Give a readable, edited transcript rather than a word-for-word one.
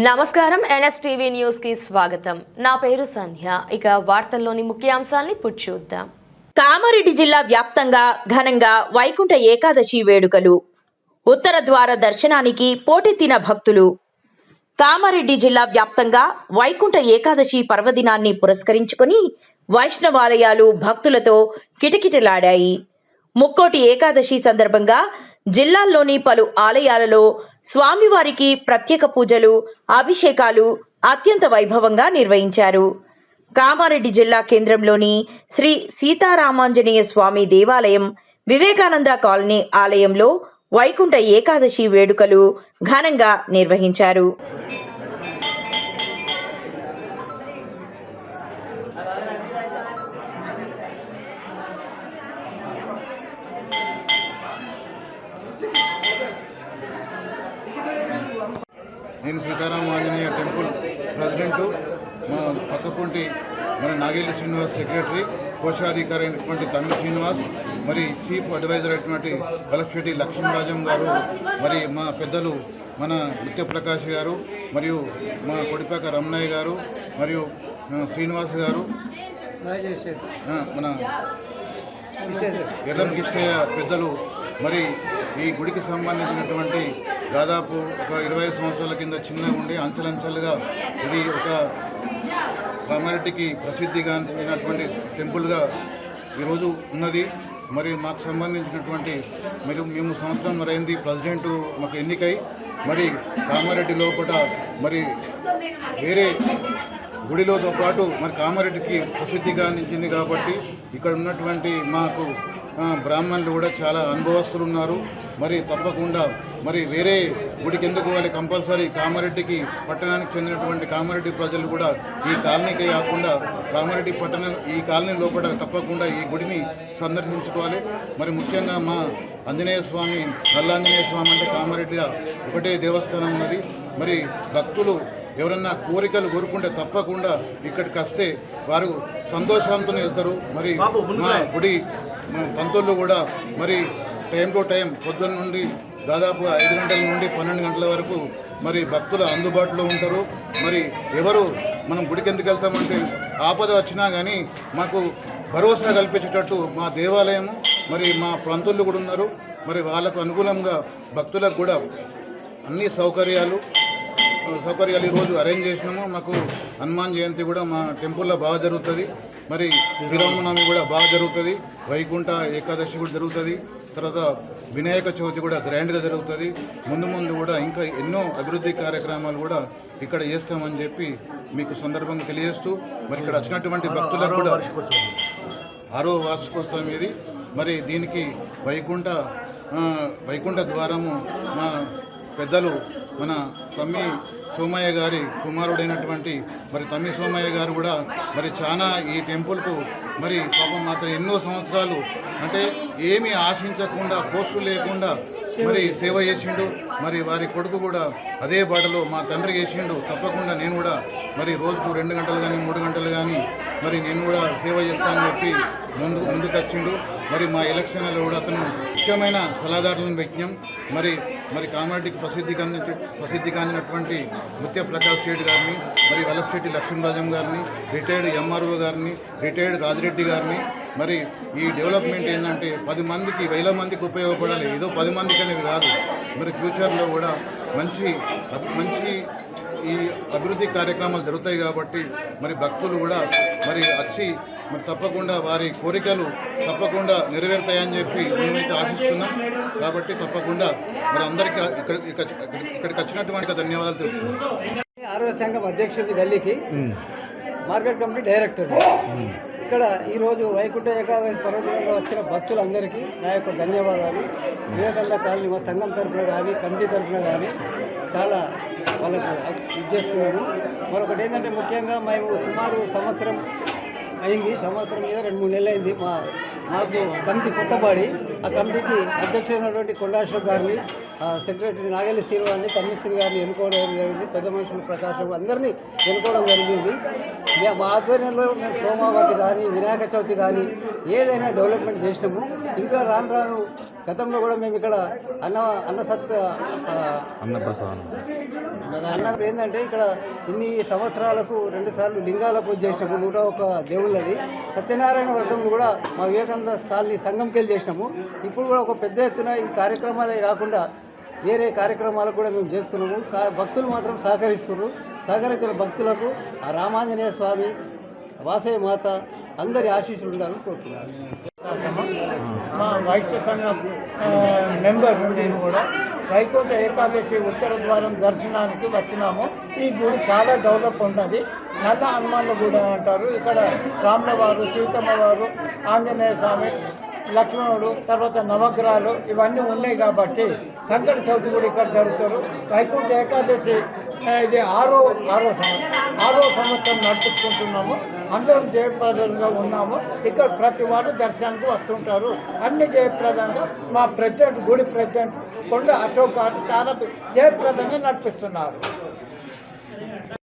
నమస్కారం NSTV news కి స్వాగతం. నా పేరు సంధ్య. ఇక వార్తల్లోని ముఖ్యాంశాల్ని చూద్దాం. కామారెడ్డి జిల్లా వ్యాప్తంగా ఘనంగా వైకుంఠ ఏకాదశి వేడుకలు. ఉత్తర ద్వార దర్శనానికి పోటెత్తిన భక్తులు. కామారెడ్డి జిల్లా వ్యాప్తంగా వైకుంఠ ఏకాదశి పర్వదినాన్ని పురస్కరించుకుని వైష్ణవాలయాలు భక్తులతో కిటకిటలాడాయి. ముక్కోటి ఏకాదశి సందర్భంగా జిల్లాల్లోని పలు ఆలయాలలో స్వామివారికి ప్రత్యేక పూజలు, అభిషేకాలు అత్యంత వైభవంగా నిర్వహించారు. కామారెడ్డి జిల్లా కేంద్రంలోని శ్రీ సీతారామాంజనేయ స్వామి దేవాలయం, వివేకానంద కాలనీ ఆలయంలో వైకుంఠ ఏకాదశి వేడుకలు ఘనంగా నిర్వహించారు. నేను సీతారామ ఆంజనేయ టెంపుల్ ప్రెసిడెంటు, మా పక్కపొంటి మన నాగేలి శ్రీనివాస్ సెక్రటరీ, కోశాధికారి అయినటువంటి తమిళ శ్రీనివాస్, మరి చీఫ్ అడ్వైజర్ అయినటువంటి బలక్షెట్టి లక్ష్మీరాజం గారు, మరి మా పెద్దలు మన నిత్యప్రకాష్ గారు, మరియు మా కొడిపాక రమణయ్య గారు, మరియు శ్రీనివాస్ గారు, మన ఎర్రం కిష్టయ్య పెద్దలు, మరి ఈ గుడికి సంబంధించినటువంటి దాదాపు ఒక 25 సంవత్సరాల కింద చిన్నగా ఉండి అంచెలంచెలుగా ఇది ఒక కామారెడ్డికి ప్రసిద్ధిగాంచినటువంటి టెంపుల్గా ఈరోజు ఉన్నది. మరి మాకు సంబంధించినటువంటి మేము సంవత్సరం మరైంది ప్రెసిడెంటు మాకు ఎన్నికై, మరి కామారెడ్డి లోపల మరి వేరే గుడిలోతో పాటు మరి కామారెడ్డికి ప్రసిద్ధిగాంచింది కాబట్టి ఇక్కడ ఉన్నటువంటి మాకు బ్రాహ్మణులు కూడా చాలా అనుభవస్తులు ఉన్నారు. మరి తప్పకుండా మరి వేరే గుడికి ఎందుకు వాళ్ళు కంపల్సరీ కామారెడ్డికి పట్టణానికి చెందినటువంటి కామారెడ్డి ప్రజలు కూడా ఈ కాలనీకి కాకుండా కామారెడ్డి పట్టణం ఈ కాలనీ లోపల తప్పకుండా ఈ గుడిని సందర్శించుకోవాలి. మరి ముఖ్యంగా మా ఆంజనేయ స్వామి, నల్లాంజనేయ స్వామి అంటే కామారెడ్డిలో ఒకటే దేవస్థానం ఉన్నది. మరి భక్తులు ఎవరన్నా కోరికలు కోరుకుంటే తప్పకుండా ఇక్కడికి వస్తే వారు సంతోషంతో వెళ్తారు. మరి మా గుడి పంతులు కూడా మరి టైం టు టైం పొద్దున్న నుండి దాదాపు 5 గంటల నుండి 12 గంటల వరకు మరి భక్తులు అందుబాటులో ఉంటారు. మరి ఎవరు మనం గుడికి ఎందుకు వెళ్తామంటే ఆపద వచ్చినా కానీ మాకు భరోసా కల్పించేటట్టు మా దేవాలయము, మరి మా పంతులు కూడా ఉన్నారు. మరి వాళ్ళకు అనుకూలంగా భక్తులకు కూడా అన్ని సౌకర్యాలు ఈరోజు అరేంజ్ చేసినాము. మాకు హనుమాన్ జయంతి కూడా మా టెంపుల్లో బాగా జరుగుతుంది. మరి శ్రీరామనవమి కూడా బాగా జరుగుతుంది. వైకుంఠ ఏకాదశి కూడా జరుగుతుంది. తర్వాత వినాయక చవితి కూడా గ్రాండ్గా జరుగుతుంది. ముందు కూడా ఇంకా ఎన్నో అభివృద్ధి కార్యక్రమాలు కూడా ఇక్కడ చేస్తామని చెప్పి మీకు సందర్భంగా తెలియజేస్తూ, మరి ఇక్కడ వచ్చినటువంటి భక్తులకు కూడా 6వ వార్షికోత్సవం ఇది. మరి దీనికి వైకుంఠ ద్వారము మా పెద్దలు మన తమ్మి సోమయ్య గారి కుమారుడైనటువంటి మరి తమ్మి సోమయ్య గారు కూడా మరి చాలా ఈ టెంపుల్కు మరి పాపం మాత్రం ఎన్నో సంవత్సరాలు అంటే ఏమీ ఆశించకుండా పోస్టు లేకుండా మరి సేవ చేసిండు. మరి వారి కొడుకు కూడా అదే బాటలో మా తండ్రి చేసిండు. తప్పకుండా నేను కూడా మరి రోజుకు 2 గంటలు కానీ 3 గంటలు కానీ మరి నేను కూడా సేవ చేస్తానని చెప్పి ముందుకు వచ్చిండు. మరి మా ఎలక్షన్లలో కూడా అతను ముఖ్యమైన సలహాదారులను పెట్టినాం. మరి కామారెడ్డికి ప్రసిద్ధి కాంచినటువంటి నిత్య ప్రకాష్ రెడ్డి గారిని, మరి వల్లభశెట్టి లక్ష్మీరాజం గారిని, రిటైర్డ్ ఎంఆర్ఓ గారిని, రిటైర్డ్ రాజిరెడ్డి గారిని. మరి ఈ డెవలప్మెంట్ ఏంటంటే 10 మందికి 1000 మందికి ఉపయోగపడాలి. ఏదో 10 మందికి అనేది కాదు. మరి ఫ్యూచర్లో కూడా మంచి ఈ అభివృద్ధి కార్యక్రమాలు జరుగుతాయి కాబట్టి మరి భక్తులు కూడా మరి వచ్చి మరి తప్పకుండా వారి కోరికలు తప్పకుండా నెరవేరుతాయని చెప్పి మేమైతే ఆశిస్తున్నాం. కాబట్టి తప్పకుండా మరి అందరికీ ఇక్కడికి వచ్చినటువంటి ధన్యవాదాలు తెలుపుతున్నాం. ఆరోగ్య సంఘం అధ్యక్షుడి ఢిల్లీకి మార్కెట్ కమిటీ డైరెక్టర్. ఇక్కడ ఈరోజు వైకుంఠ ఏకాదశి పర్వదినంలో వచ్చిన భక్తులందరికీ నా యొక్క ధన్యవాదాలు. వివేకానంద కాలనీ మా సంఘం తరఫున కానీ కమిటీ తరఫున కానీ చాలా వాళ్ళకు ఇచ్చేస్తున్నాము. మరొకటి ఏంటంటే ముఖ్యంగా మేము సుమారు సంవత్సరం అయింది, సంవత్సరం మీద 2-3 నెలలు అయింది. మాకు కమిటీ కొత్తపాడి ఆ కమిటీకి అధ్యక్షుడైనటువంటి కొండాశ్వర్ గారిని, సెక్రటరీ నాగేలి శ్రీనివాస్ని, తమ్మిశ్రీ గారిని ఎన్నుకోవడం జరిగింది. పెద్ద మనుషులు ప్రకాశం అందరినీ ఎన్నుకోవడం జరిగింది. మా ఆధ్వర్యంలో మేము సోమావతి కానీ వినాయక చవితి కానీ ఏదైనా డెవలప్మెంట్ చేసినాము. ఇంకా రాను గతంలో కూడా మేము ఇక్కడ అన్న ఏంటంటే ఇక్కడ ఇన్ని సంవత్సరాలకు 2 సార్లు లింగాల పూజ చేసినాము. 101 దేవుళ్ళది సత్యనారాయణ వ్రతం కూడా మా వివేకానంద కాలనీ సంఘంకి వెళ్ళి చేసినాము. ఇప్పుడు కూడా ఒక పెద్ద ఎత్తున ఈ కార్యక్రమాలే కాకుండా వేరే కార్యక్రమాలకు కూడా మేము చేస్తున్నాము. భక్తులు మాత్రం సహకరిస్తున్నారు. సహకరించిన భక్తులకు ఆ రామాంజనేయ స్వామి, వాసవి మాత అందరి ఆశీస్సులు ఉండాలని కోరుతున్నాను. మా వైశ్య సంఘం మెంబర్ నేను కూడా వైకుంఠ ఏకాదశి ఉత్తర ద్వారం దర్శనానికి వచ్చినాము. ఈ గుడి చాలా డెవలప్ ఉన్నది. నల్ల హనుమాన్ల గుడి అంటారు. ఇక్కడ రాముల వారు, సీతమ్మ వారు, ఆంజనేయ స్వామి, లక్ష్మణుడు, తర్వాత నవగ్రహాలు ఇవన్నీ ఉన్నాయి కాబట్టి సంకట చవితి కూడా ఇక్కడ జరుగుతారు. వైకుంఠ ఏకాదశి ఇది ఆరో సంవత్సరం నడుపుకుంటున్నాము. అందరం జయప్రదంగా ఉన్నాము. ఇక్కడ ప్రతి వారు దర్శనానికి వస్తుంటారు. అన్ని జయప్రదంగా మా ప్రెసిడెంట్, గుడి ప్రెసిడెంట్ కొండ అశోక్ గారు చాలా జయప్రదంగా నడిపిస్తున్నారు.